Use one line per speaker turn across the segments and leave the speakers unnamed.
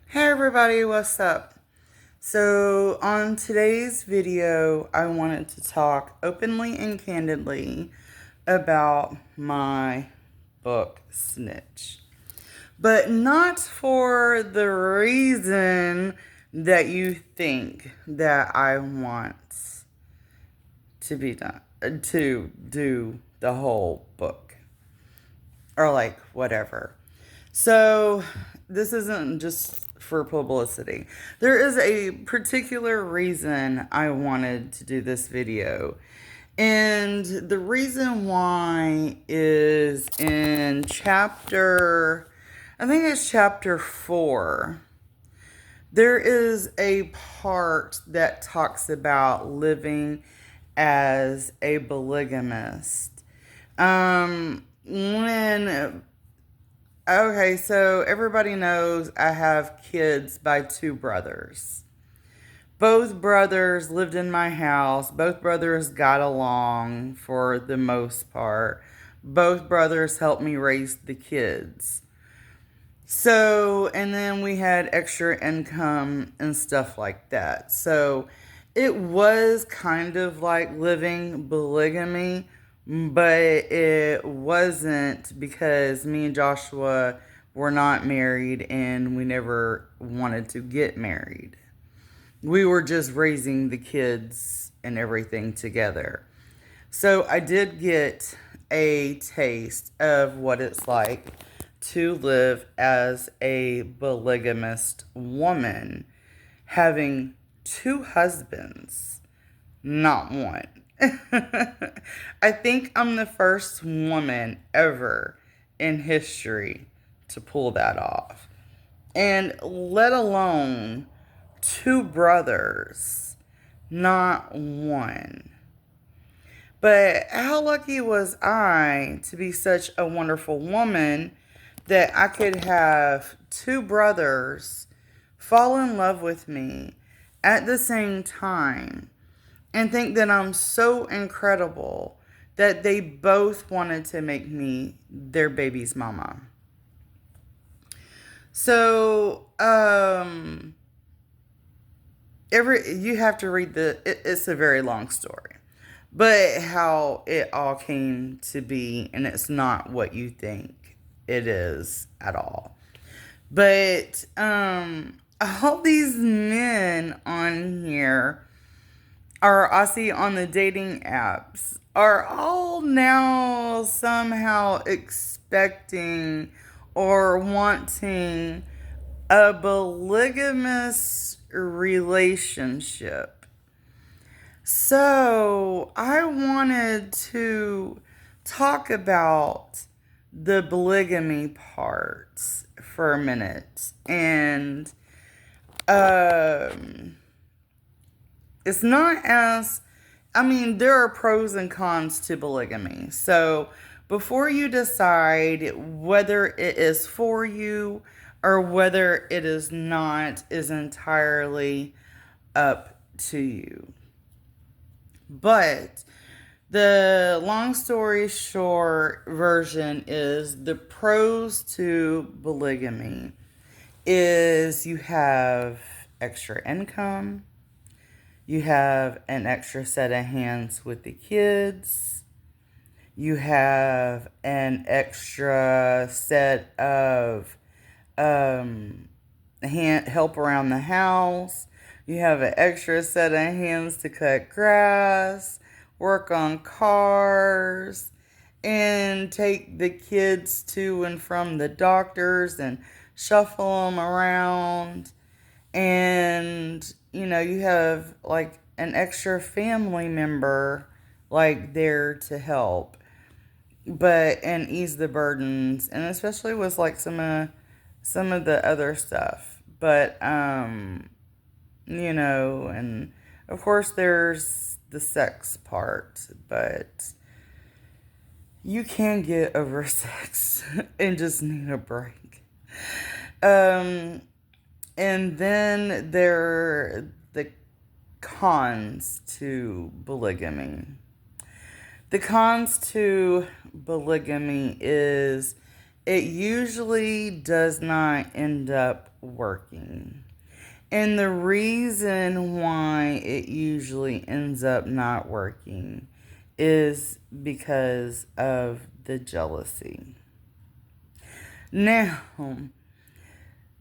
Hey everybody, what's up? So, on today's video, I wanted to talk openly and candidly about my book, Snitch. But not for the reason that you think that I want to be done, to do the whole book, or like whatever. So, this isn't just for publicity. There is a particular reason I wanted to do this video. And the reason why is in I think it's chapter 4. There is a part that talks about living as a polygamist. When Okay, so everybody knows I have kids by two brothers. Both brothers lived in my house. Both brothers got along for the most part. Both brothers helped me raise the kids. So, and then we had extra income and stuff like that. So, it was kind of like living polygamy, but it wasn't because me and Joshua were not married and we never wanted to get married. We were just raising the kids and everything together. So I did get a taste of what it's like to live as a polygamist woman, having two husbands, not one. I think I'm the first woman ever in history to pull that off. And let alone two brothers, not one. But how lucky was I to be such a wonderful woman that I could have two brothers fall in love with me at the same time and think that I'm so incredible that they both wanted to make me their baby's mama. So, you have to read it's a very long story, but how it all came to be, and it's not what you think it is at all. But all these men on here are I see on the dating apps are all now somehow expecting or wanting a polygamous relationship. So I wanted to talk about the polygamy parts for a minute. And it's not as, I mean, there are pros and cons to polygamy. So before you decide whether it is for you or whether it is not, is entirely up to you. But the long story short version is the pros to polygamy is you have extra income, you have an extra set of hands with the kids, you have an extra set of help around the house. You have an extra set of hands to cut grass, work on cars, and take the kids to and from the doctors and shuffle them around. And, you have like an extra family member like there to help, but and ease the burdens, and especially with like some of the other stuff. But and of course there's the sex part, but you can get over sex and just need a break. Um, and then there are the cons to polygamy. The cons to polygamy is it usually does not end up working. And the reason why it usually ends up not working is because of the jealousy. Now,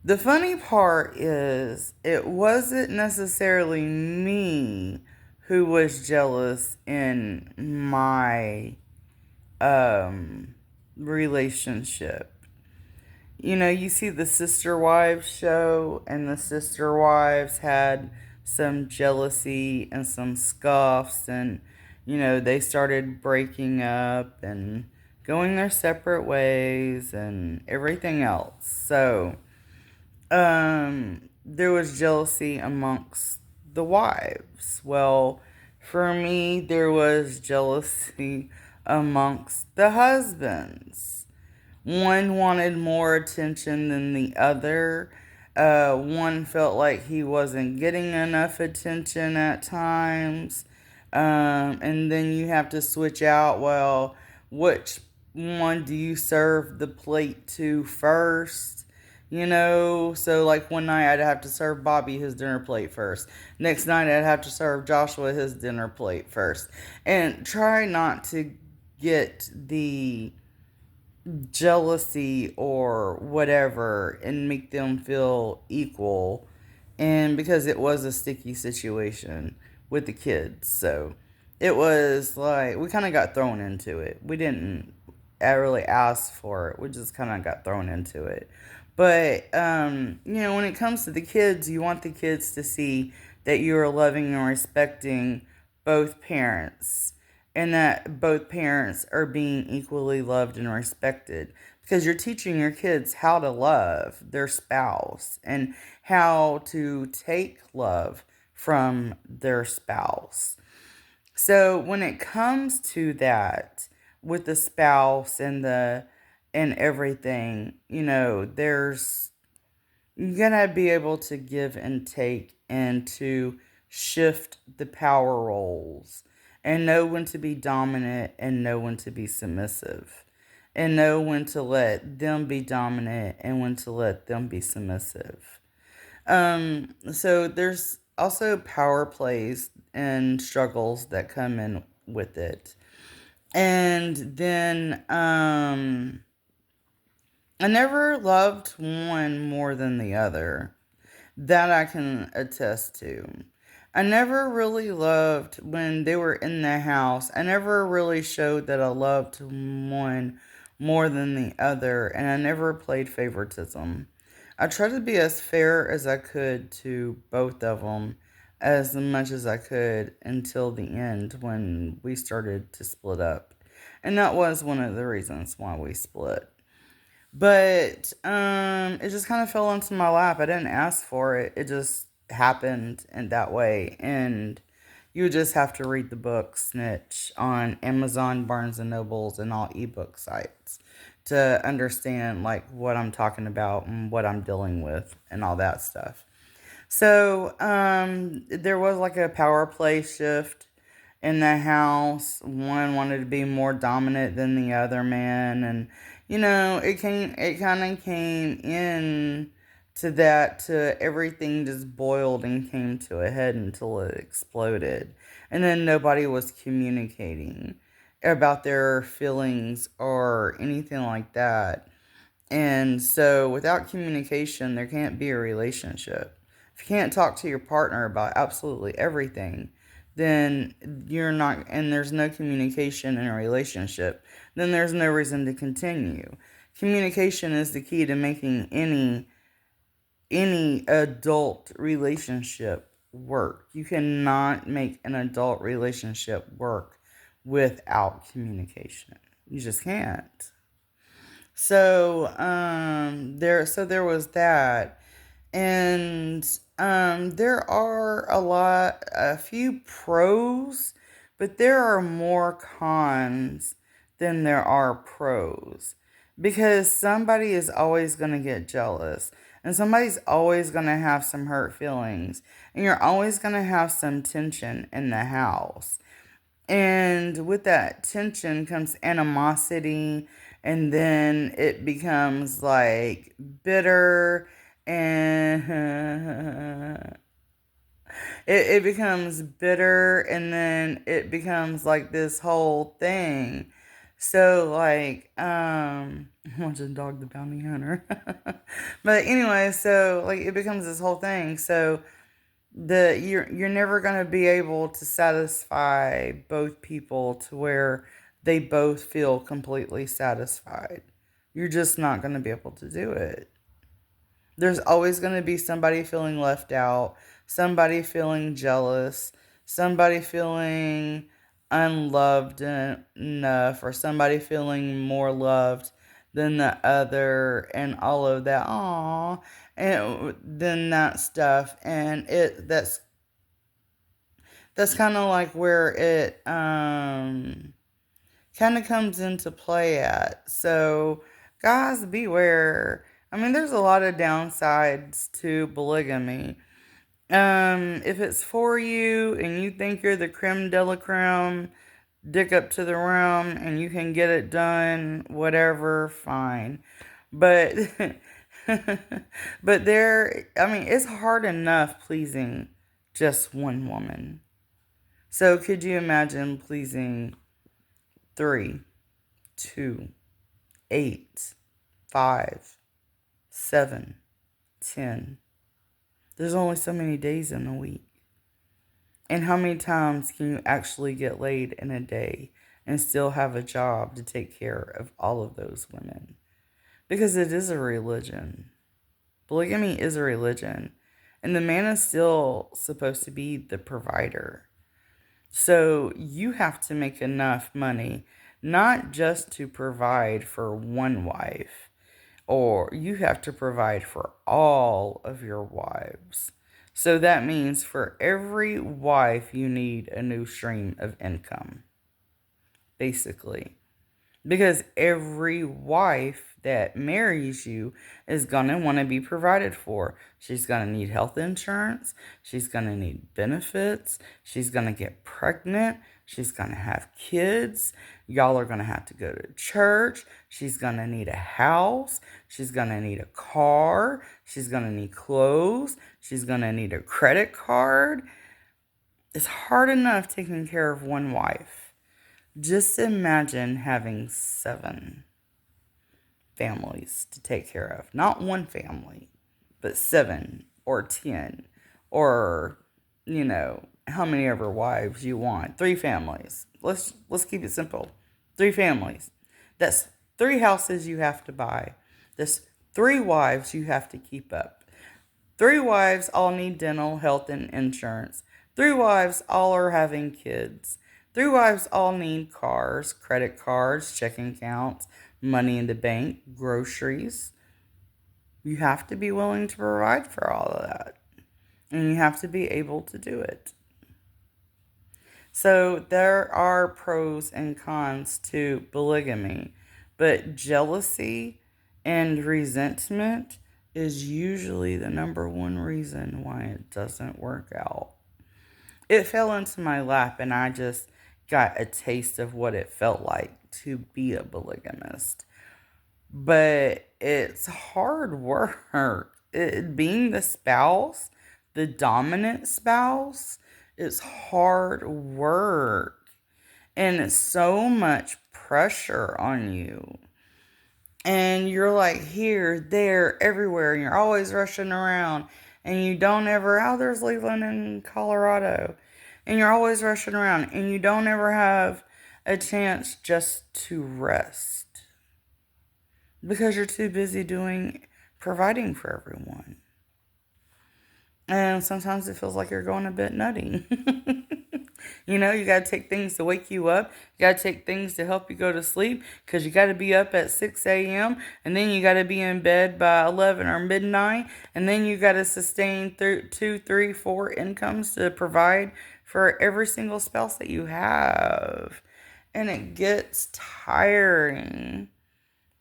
the funny part is, it wasn't necessarily me who was jealous in my um, relationship. You know, you see the Sister Wives show, and the Sister Wives had some jealousy and some scuffs, and, you know, they started breaking up and going their separate ways and everything else. So, there was jealousy amongst the wives. Well, for me, there was jealousy amongst the husbands. One wanted more attention than the other. One felt like he wasn't getting enough attention at times. And then you have to switch out, well, which one do you serve the plate to first? You know, so like one night I'd have to serve Bobby his dinner plate first. Next night I'd have to serve Joshua his dinner plate first. And try not to get the jealousy or whatever and make them feel equal. And because it was a sticky situation with the kids, so it was like we kind of got thrown into it. We didn't really ask for it, we just kind of got thrown into it. But you know, when it comes to the kids, you want the kids to see that you are loving and respecting both parents, and that both parents are being equally loved and respected, because you're teaching your kids how to love their spouse and how to take love from their spouse. So when it comes to that with the spouse and everything, you know, there's you gotta be able to give and take and to shift the power roles and know when to be dominant and know when to be submissive and know when to let them be dominant and when to let them be submissive. So there's also power plays and struggles that come in with it. And then I never loved one more than the other. That I can attest to. I never really loved when they were in the house. I never really showed that I loved one more than the other, and I never played favoritism. I tried to be as fair as I could to both of them, as much as I could until the end when we started to split up. And that was one of the reasons why we split. But it just kind of fell into my lap. I didn't ask for it. It just happened in that way. And you would just have to read the book Snitch on Amazon, Barnes and Nobles, and all ebook sites to understand like what I'm talking about and what I'm dealing with and all that stuff. So there was like a power play shift in the house. One wanted to be more dominant than the other man, and you know, it kind of came in to that, to everything just boiled and came to a head until it exploded. And then nobody was communicating about their feelings or anything like that. And so, without communication, there can't be a relationship. If you can't talk to your partner about absolutely everything, then you're not, and there's no communication in a relationship, then there's no reason to continue. Communication is the key to making any adult relationship work. You cannot make an adult relationship work without communication. You just can't. So there was that. And there are a few pros, but there are more cons than there are pros, because somebody is always going to get jealous, and somebody's always going to have some hurt feelings, and you're always going to have some tension in the house. And with that tension comes animosity and then it becomes like bitter, and it becomes bitter, and then it becomes like this whole thing. So like I'm watching Dog the Bounty Hunter. But anyway, so like it becomes this whole thing. So you're never gonna be able to satisfy both people to where they both feel completely satisfied. You're just not gonna be able to do it. There's always going to be somebody feeling left out, somebody feeling jealous, somebody feeling unloved enough, or somebody feeling more loved than the other, and all of that. Aww, and then that stuff, and that's kind of like where it kind of comes into play at. So, guys, beware. I mean, there's a lot of downsides to polygamy. If it's for you and you think you're the creme de la creme, dick up to the rim, and you can get it done, whatever, fine. But, but I mean, it's hard enough pleasing just one woman. So, could you imagine pleasing 3, 2, 8, 5, 7, 10? There's only so many days in a week. And how many times can you actually get laid in a day and still have a job to take care of all of those women? Because it is a religion. Polygamy is a religion. And the man is still supposed to be the provider. So you have to make enough money, not just to provide for one wife, or you have to provide for all of your wives. So that means for every wife, you need a new stream of income, basically. Because every wife that marries you is going to want to be provided for. She's going to need health insurance. She's going to need benefits. She's going to get pregnant. She's going to have kids. Y'all are going to have to go to church. She's going to need a house. She's going to need a car. She's going to need clothes. She's going to need a credit card. It's hard enough taking care of one wife. Just imagine having 7 families to take care of. Not one family, but 7 or 10 or, how many ever wives you want. 3 families. Let's keep it simple. 3 families. That's 3 houses you have to buy. That's 3 wives you have to keep up. 3 wives all need dental, health, and insurance. 3 wives all are having kids. 3 wives all need cars, credit cards, checking accounts, money in the bank, groceries. You have to be willing to provide for all of that. And you have to be able to do it. So there are pros and cons to polygamy. But jealousy and resentment is usually the number one reason why it doesn't work out. It fell into my lap, and I just got a taste of what it felt like to be a polygamist. But it's hard work. Being the spouse, the dominant spouse, it's hard work. And it's so much pressure on you. And you're like here, there, everywhere, and you're always rushing around. And you don't ever, there's Leland in Colorado. And you're always rushing around, and you don't ever have a chance just to rest because you're too busy providing for everyone. And sometimes it feels like you're going a bit nutty. You got to take things to wake you up. You got to take things to help you go to sleep because you got to be up at 6 a.m. and then you got to be in bed by 11 or midnight. And then you got to sustain 2, 3, 4 incomes to provide for every single spouse that you have. And it gets tiring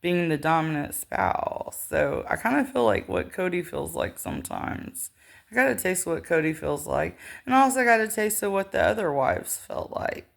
being the dominant spouse. So I kind of feel like what Cody feels like sometimes. I got to taste what Cody feels like. And I also got to taste of what the other wives felt like.